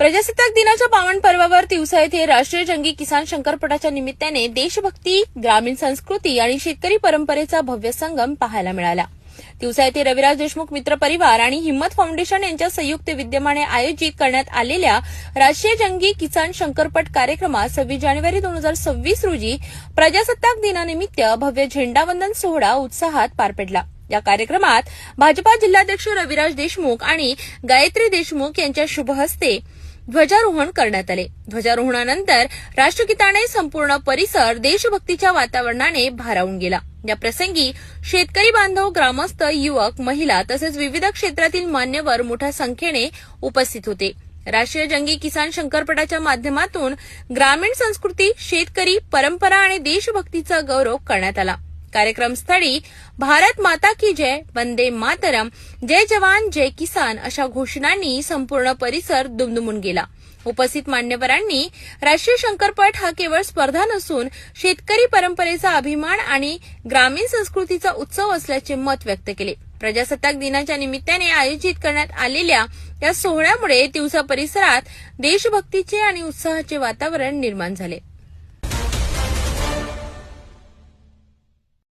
प्रजासत्ताक दिनाच्या पावन पर्वावर तिवसा येथे राष्ट्रीय जंगी किसान शंकरपटाच्या निमित्ताने देशभक्ती, ग्रामीण संस्कृती आणि शेतकरी परंपरेचा भव्य संगम पाहायला मिळाला। तिवसा येथे रविराज देशमुख मित्र परिवार आणि हिम्मत फाउंडेशन यांच्या संयुक्त विद्यमाने आयोजित करण्यात आलेल्या राष्ट्रीय जंगी किसान शंकरपट कार्यक्रमात 26 जानेवारी 2026 रोजी प्रजासत्ताक दिनानिमित्त भव्य झेंडावंदन सोहळा उत्साहात पार पडला। या कार्यक्रमात भाजपा जिल्हाध्यक्ष रविराज देशमुख आणि गायत्री देशमुख यांच्या शुभ हस्ते ध्वजारोहण करण्यात आले। ध्वजारोहणानंतर राष्ट्रगीताने संपूर्ण परिसर देशभक्तीच्या वातावरणाने भारावून गेला। या प्रसंगी शेतकरी बांधव, ग्रामस्थ, युवक, महिला तसेच विविध क्षेत्रातील मान्यवर मोठ्या संख्येने उपस्थित होते। राष्ट्रीय जंगी किसान शंकरपटाच्या माध्यमातून ग्रामीण संस्कृती, शेतकरी परंपरा आणि देशभक्तीचा गौरव करण्यात आला। कार्यक्रमस्थळी भारत माता की जय, वंदे मातरम, जय जवान जय किसान अशा घोषणांनी संपूर्ण परिसर दुमदुमून गेला। उपस्थित मान्यवरांनी राष्ट्रीय शंकरपट हा केवळ स्पर्धा नसून शेतकरी परंपरेचा अभिमान आणि ग्रामीण संस्कृतीचा उत्सव असल्याचे मत व्यक्त केले। प्रजासत्ताक दिनाच्या निमित्ताने आयोजित करण्यात आलेल्या या सोहळ्यामुळे तिवसा परिसरात देशभक्तीचे आणि उत्साहाचे वातावरण निर्माण झाले।